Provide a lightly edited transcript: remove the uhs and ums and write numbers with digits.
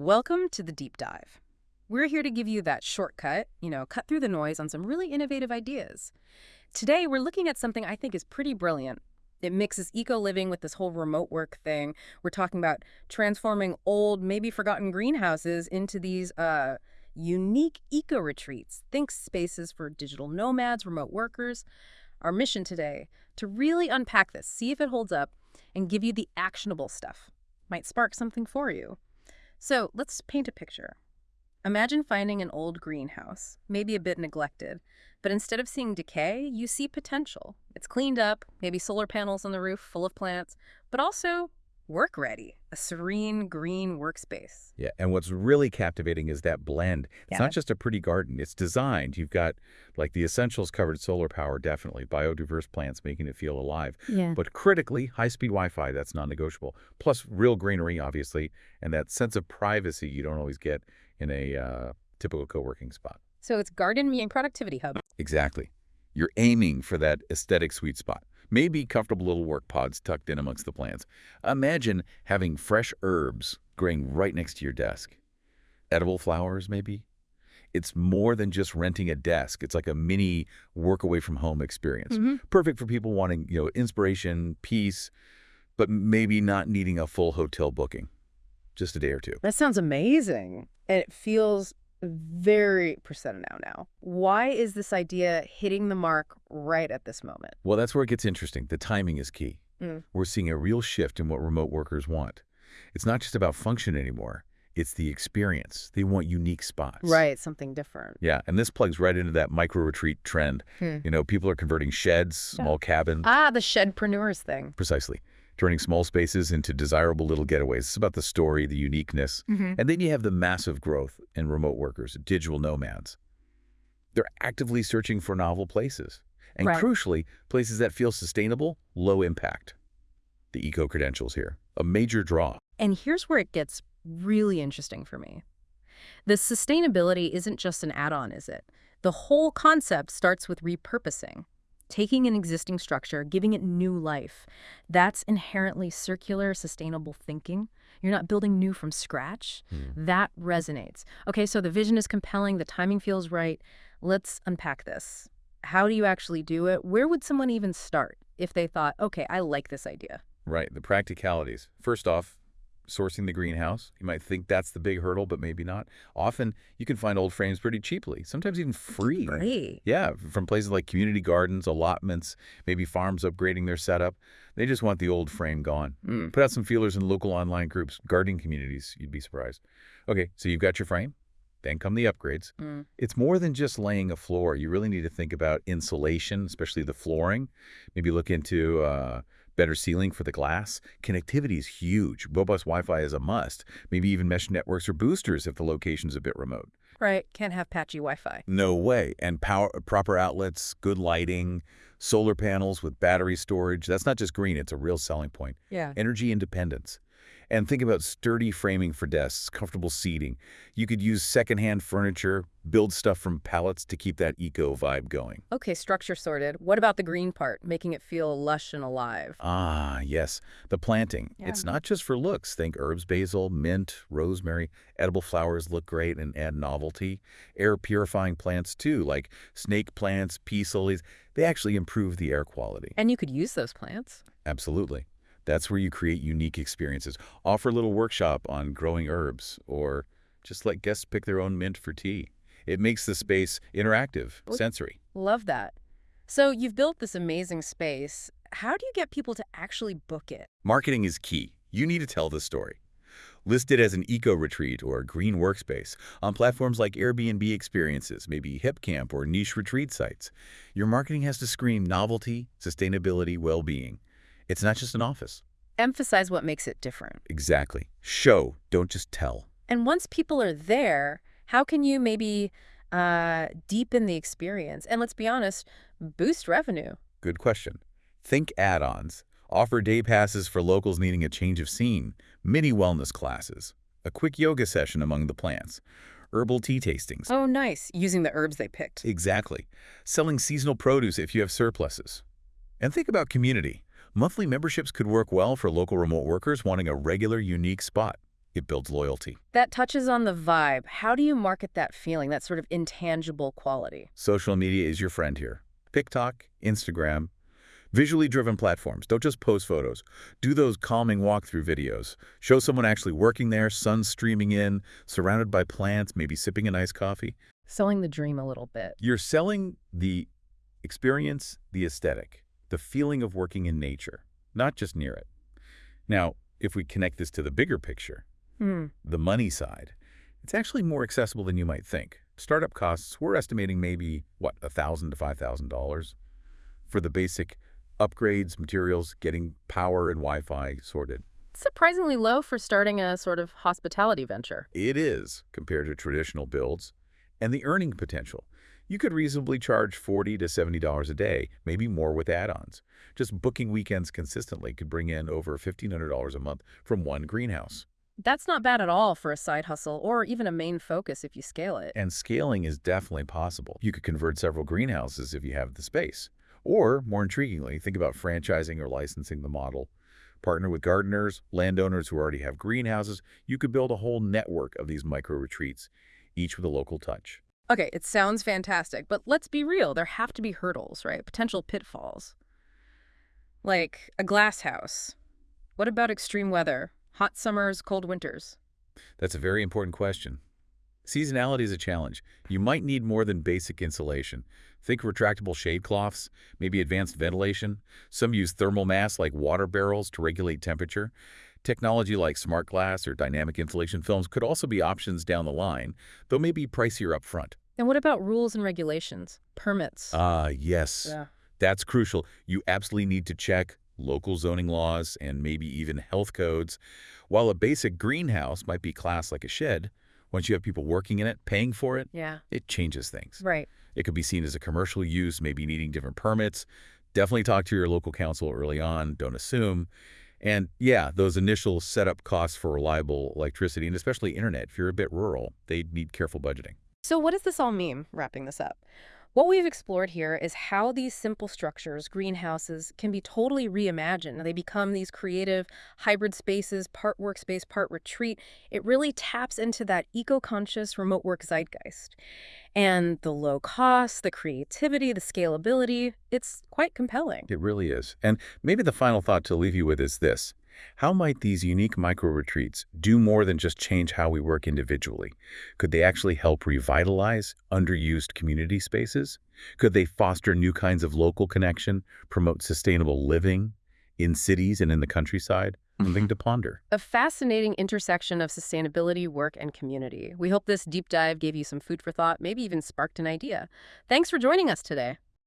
Welcome to the deep dive. We're here to give you that shortcut, cut through the noise on some really innovative ideas. Today, we're looking at something I think is pretty brilliant. It mixes eco-living with this whole remote work thing. We're talking about transforming old, maybe forgotten greenhouses into these unique eco-retreats. Think spaces for digital nomads, remote workers. Our mission today, to really unpack this, see if it holds up, and give you the actionable stuff. Might spark something for you. So let's paint a picture. Imagine finding an old greenhouse, maybe a bit neglected, but instead of seeing decay, you see potential. It's cleaned up, maybe solar panels on the roof full of plants, but also work ready, a serene green workspace. Yeah, and what's really captivating is that blend. It's Yeah. not just a pretty garden, it's designed. You've got like the essentials covered, solar power, definitely, biodiverse plants making it feel alive. Yeah. But critically, high-speed Wi-Fi, that's non-negotiable. Plus real greenery, obviously, and that sense of privacy you don't always get in a typical co-working spot. So it's garden meeting productivity hub. Exactly. You're aiming for that aesthetic sweet spot. Maybe comfortable little work pods tucked in amongst the plants. Imagine having fresh herbs growing right next to your desk. Edible flowers, maybe? It's more than just renting a desk. It's like a mini work away from home experience. Perfect for people wanting, inspiration, peace, but maybe not needing a full hotel booking. Just a day or two. That sounds amazing. And it feels very present now. Why is this idea hitting the mark right at this moment? Well, that's where it gets interesting. The timing is key. Mm. We're seeing a real shift in what remote workers want. It's not just about function anymore. It's the experience. They want unique spots. Right, something different. Yeah, and this plugs right into that micro-retreat trend. People are converting sheds, small cabins. The shedpreneurs thing. Precisely. Turning small spaces into desirable little getaways. It's about the story, the uniqueness. And then you have the massive growth in remote workers, digital nomads. They're actively searching for novel places. And Right. crucially, places that feel sustainable, low impact. The eco-credentials here, a major draw. And here's where it gets really interesting for me. The sustainability isn't just an add-on, is it? The whole concept starts with repurposing. Taking an existing structure, giving it new life. That's inherently circular, sustainable thinking. You're not building new from scratch. That resonates. Okay, so the vision is compelling, the timing feels right. Let's unpack this. How do you actually do it? Where would someone even start if they thought, okay, I like this idea? Right, the practicalities. First off, sourcing the greenhouse. You might think that's the big hurdle, but maybe not. Often, you can find old frames pretty cheaply, sometimes even free. Great. Yeah, from places like community gardens, allotments, maybe farms upgrading their setup. They just want the old frame gone. Put out some feelers in local online groups, gardening communities. You'd be surprised. Okay, so you've got your frame. Then come the upgrades. It's more than just laying a floor. You really need to think about insulation, especially the flooring. Maybe look into better sealing for the glass. Connectivity is huge. Robust Wi-Fi is a must. Maybe even mesh networks or boosters if the location's a bit remote. Right, can't have patchy Wi-Fi. No way. And proper outlets, good lighting, solar panels with battery storage. That's not just green. It's a real selling point. Yeah. Energy independence. And think about sturdy framing for desks, comfortable seating. You could use secondhand furniture, build stuff from pallets to keep that eco vibe going. Okay, structure sorted. What about the green part, making it feel lush and alive? Ah, yes, the planting. Yeah. It's not just for looks. Think herbs, basil, mint, rosemary. Edible flowers look great and add novelty. Air-purifying plants, too, like snake plants, peace lilies. They actually improve the air quality. And you could use those plants. Absolutely. That's where you create unique experiences. Offer a little workshop on growing herbs, or just let guests pick their own mint for tea. It makes the space interactive, sensory. Love that. So you've built this amazing space. How do you get people to actually book it? Marketing is key. You need to tell the story. List it as an eco-retreat or a green workspace on platforms like Airbnb experiences, maybe HipCamp or niche retreat sites. Your marketing has to scream novelty, sustainability, well-being. It's not just an office. Emphasize what makes it different. Exactly. Show, don't just tell. And once people are there, how can you maybe deepen the experience? And let's be honest, boost revenue. Good question. Think add-ons. Offer day passes for locals needing a change of scene, mini wellness classes, a quick yoga session among the plants, herbal tea tastings. Oh, nice. Using the herbs they picked. Exactly. Selling seasonal produce if you have surpluses. And think about community. Monthly memberships could work well for local remote workers wanting a regular, unique spot. It builds loyalty. That touches on the vibe. How do you market that feeling, that sort of intangible quality? Social media is your friend here. TikTok, Instagram, visually driven platforms. Don't just post photos. Do those calming walkthrough videos. Show someone actually working there, sun streaming in, surrounded by plants, maybe sipping a nice coffee. Selling the dream a little bit. You're selling the experience, the aesthetic, the feeling of working in nature, not just near it. Now, if we connect this to the bigger picture, the money side, it's actually more accessible than you might think. Startup costs, we're estimating maybe, $1,000 to $5,000 for the basic upgrades, materials, getting power and Wi-Fi sorted. Surprisingly low for starting a sort of hospitality venture. It is, compared to traditional builds. And the earning potential. You could reasonably charge $40 to $70 a day, maybe more with add-ons. Just booking weekends consistently could bring in over $1,500 a month from one greenhouse. That's not bad at all for a side hustle or even a main focus if you scale it. And scaling is definitely possible. You could convert several greenhouses if you have the space. Or, more intriguingly, think about franchising or licensing the model. Partner with gardeners, landowners who already have greenhouses. You could build a whole network of these micro-retreats, each with a local touch. Okay, it sounds fantastic, but let's be real. There have to be hurdles, right? Potential pitfalls. Like a glass house. What about extreme weather? Hot summers, cold winters? That's a very important question. Seasonality is a challenge. You might need more than basic insulation. Think retractable shade cloths, maybe advanced ventilation. Some use thermal mass like water barrels to regulate temperature. Technology like smart glass or dynamic insulation films could also be options down the line, though maybe pricier up front. And what about rules and regulations? Permits? Yes. Yeah. That's crucial. You absolutely need to check local zoning laws and maybe even health codes. While a basic greenhouse might be classed like a shed, once you have people working in it, paying for it, Yeah. it changes things. Right. It could be seen as a commercial use, maybe needing different permits. Definitely talk to your local council early on. Don't assume. And yeah, those initial setup costs for reliable electricity and especially internet, if you're a bit rural, they need careful budgeting. So what does this all mean, wrapping this up? What we've explored here is how these simple structures, greenhouses, can be totally reimagined. They become these creative hybrid spaces, part workspace, part retreat. It really taps into that eco-conscious remote work zeitgeist. And the low cost, the creativity, the scalability, it's quite compelling. It really is. And maybe the final thought to leave you with is this. How might these unique micro-retreats do more than just change how we work individually? Could they actually help revitalize underused community spaces? Could they foster new kinds of local connection, promote sustainable living in cities and in the countryside? Something to ponder. A fascinating intersection of sustainability, work, and community. We hope this deep dive gave you some food for thought, maybe even sparked an idea. Thanks for joining us today.